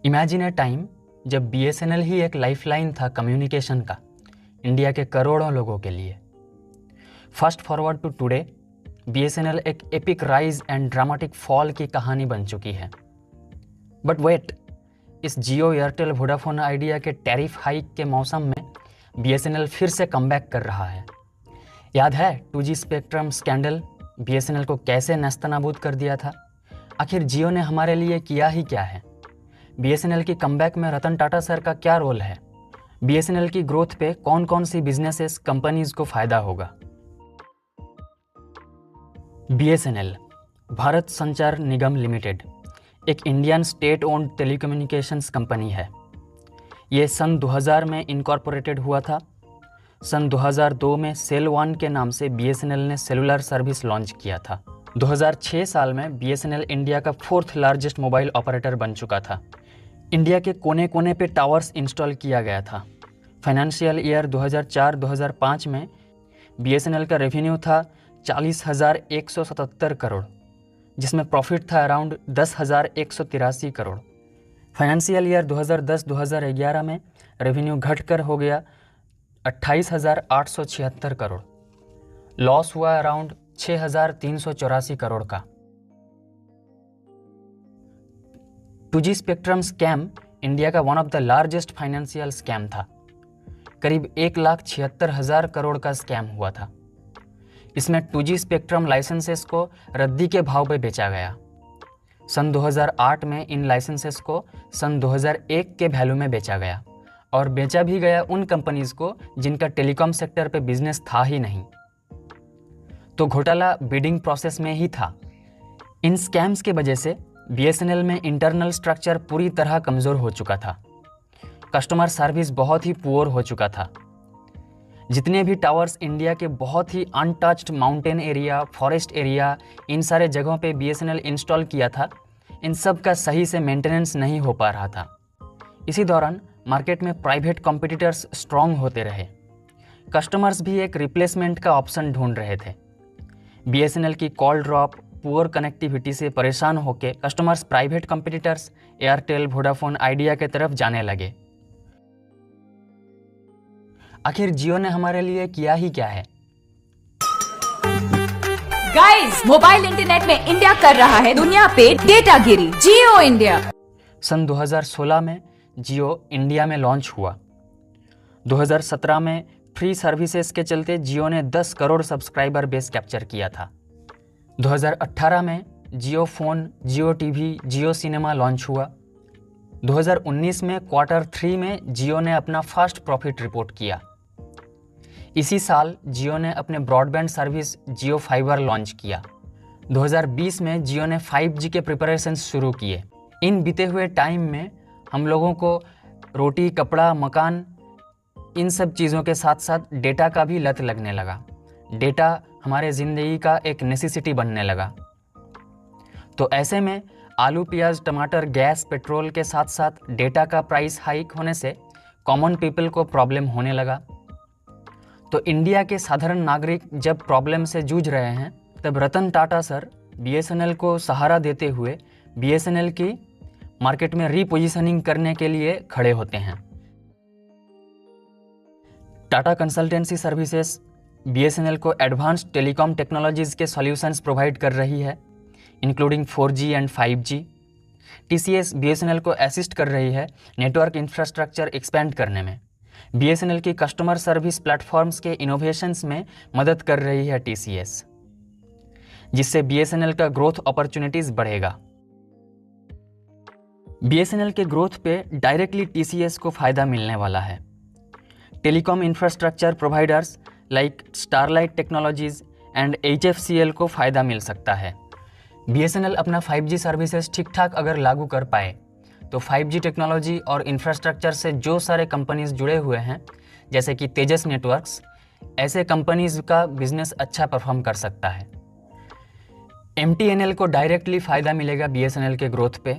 Imagine ए time जब BSNL ही एक lifeline था कम्युनिकेशन का इंडिया के करोड़ों लोगों के लिए। Fast forward to today, BSNL एक epic rise and dramatic fall की कहानी बन चुकी है। बट वेट, इस जियो एयरटेल वोडाफोन आइडिया के टैरिफ हाइक के मौसम में बीएसएनएल फिर से कमबैक कर रहा है। याद है 2G स्पेक्ट्रम स्कैंडल बीएसएनएल को कैसे नेस्तनाबूद कर दिया था? आखिर जियो ने हमारे लिए किया ही क्या है? बीएसएनएल की कमबैक में रतन टाटा सर का क्या रोल है? बीएसएनएल की ग्रोथ पे कौन कौन सी बिजनेसेस कंपनीज को फायदा होगा? बीएसएनएल भारत संचार निगम लिमिटेड एक Indian state owned telecommunications company है। ये सन 2000 में इनकॉर्पोरेटेड हुआ था। सन 2002 में सेल वन के नाम से बीएसएनएल ने सेलुलर सर्विस लॉन्च किया था। 2006 साल में बीएसएनएल इंडिया का 4th लार्जेस्ट मोबाइल ऑपरेटर बन चुका था। इंडिया के कोने कोने पे टावर्स इंस्टॉल किया गया था। फाइनेंशियल ईयर 2004-2005 में बीएसएनएल का रेवेन्यू था 40,177 करोड़, जिसमें प्रॉफिट था अराउंड 10,183 करोड़। फाइनेंशियल ईयर 2010-2011 में रेवेन्यू घटकर हो गया 28,876 करोड़। लॉस हुआ अराउंड 6,384 करोड़ का। 2G स्पेक्ट्रम स्कैम इंडिया का one of the largest financial scam था। करीब 1,76,000 करोड़ का स्कैम हुआ था। इसमें 2G स्पेक्ट्रम लाइसेंसेस को रद्दी के भाव पे बेचा गया। सन 2008 में इन लाइसेंसेस को सन 2001 के वैल्यू में बेचा गया और बेचा भी गया उन कंपनीज को जिनका टेलीकॉम सेक्टर पे बिजनेस था ही नहीं। तो घोटाला बिडिंग प्रोसेस में ही था। इन स्कैम्स के वजह से बीएसएनएल में इंटरनल स्ट्रक्चर पूरी तरह कमज़ोर हो चुका था। कस्टमर सर्विस बहुत ही पुअर हो चुका था। जितने भी टावर्स इंडिया के बहुत ही untouched mountain area, forest area, इन सारे जगहों पे बीएसएनएल इंस्टॉल किया था, इन सब का सही से मेंटेनेंस नहीं हो पा रहा था। इसी दौरान मार्केट में प्राइवेट कॉम्पिटिटर्स स्ट्रॉन्ग होते रहे। कस्टमर्स भी एक रिप्लेसमेंट का ऑप्शन ढूंढ रहे थे। बीएसएनएल की कॉल ड्रॉप, पुअर कनेक्टिविटी से परेशान होकर customers private competitors Airtel, Vodafone Idea के तरफ जाने लगे। आखिर जियो ने हमारे लिए किया ही क्या है? गाइस, मोबाइल इंटरनेट में इंडिया कर रहा है दुनिया पे डेटागिरी। जियो इंडिया सन 2016 में जियो इंडिया में लॉन्च हुआ। 2017 में फ्री सर्विसेज के चलते जियो ने 10 करोड़ सब्सक्राइबर बेस कैप्चर किया था। 2018 में जियो फोन, जियो टीवी, जियो सिनेमा लॉन्च हुआ। 2019 में Q3 में जियो ने अपना फर्स्ट प्रॉफिट रिपोर्ट किया। इसी साल जियो ने अपने ब्रॉडबैंड सर्विस जियो फाइबर लॉन्च किया। 2020 में जियो ने 5G के प्रिपरेशंस शुरू किए। इन बीते हुए टाइम में हम लोगों को रोटी, कपड़ा, मकान, इन सब चीज़ों के साथ साथ डेटा का भी लत लगने लगा। डेटा हमारे ज़िंदगी का एक नेसेसिटी बनने लगा। तो ऐसे में आलू, प्याज, टमाटर, गैस, पेट्रोल के साथ साथ डेटा का प्राइस हाइक होने से कॉमन पीपल को प्रॉब्लम होने लगा। तो इंडिया के साधारण नागरिक जब प्रॉब्लम से जूझ रहे हैं, तब रतन टाटा सर बीएसएनएल को सहारा देते हुए बीएसएनएल की मार्केट में रीपोजिशनिंग करने के लिए खड़े होते हैं। टाटा कंसल्टेंसी सर्विसेज बीएसएनएल को एडवांस्ड टेलीकॉम टेक्नोलॉजीज के सॉल्यूशंस प्रोवाइड कर रही है, including 4G and 5G। TCS BSNL को असिस्ट कर रही है नेटवर्क इंफ्रास्ट्रक्चर एक्सपेंड करने में। बीएसएनएल की कस्टमर सर्विस प्लेटफॉर्म्स के इनोवेशंस में मदद कर रही है टीसीएस, जिससे बीएसएनएल का ग्रोथ अपॉर्चुनिटीज बढ़ेगा। बीएसएनएल के ग्रोथ पे डायरेक्टली टीसीएस को फायदा मिलने वाला है। Telecom infrastructure providers like starlight technologies and HFCL को फायदा मिल सकता है। बीएसएनएल अपना 5G सर्विसेज ठीक ठाक अगर लागू कर पाए तो 5G टेक्नोलॉजी और इंफ्रास्ट्रक्चर से जो सारे कंपनीज जुड़े हुए हैं, जैसे कि तेजस नेटवर्क्स, ऐसे कंपनीज का बिजनेस अच्छा परफॉर्म कर सकता है। MTNL को डायरेक्टली फ़ायदा मिलेगा बीएसएनएल के ग्रोथ पे।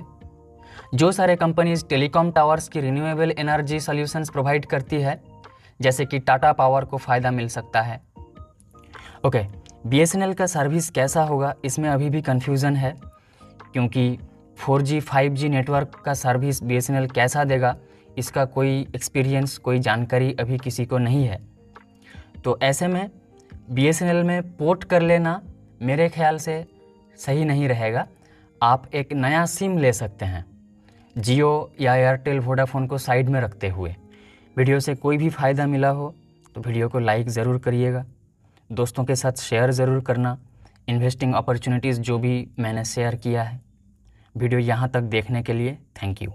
जो सारे कंपनीज टेलीकॉम टावर्स की रिन्यूएबल एनर्जी सॉल्यूशंस प्रोवाइड करती है, जैसे कि टाटा पावर को फ़ायदा मिल सकता है। बीएसएनएल का सर्विस कैसा होगा, इसमें अभी भी कन्फ्यूज़न है, क्योंकि 4G 5G नेटवर्क का सर्विस BSNL कैसा देगा, इसका कोई एक्सपीरियंस, कोई जानकारी अभी किसी को नहीं है। तो ऐसे में BSNL में पोर्ट कर लेना मेरे ख्याल से सही नहीं रहेगा। आप एक नया सिम ले सकते हैं, जियो या एयरटेल वोडाफोन को साइड में रखते हुए। वीडियो से कोई भी फ़ायदा मिला हो तो वीडियो को लाइक ज़रूर करिएगा, दोस्तों के साथ शेयर ज़रूर करना। इन्वेस्टिंग अपॉर्चुनिटीज़ जो भी मैंने शेयर किया है, वीडियो यहाँ तक देखने के लिए थैंक यू।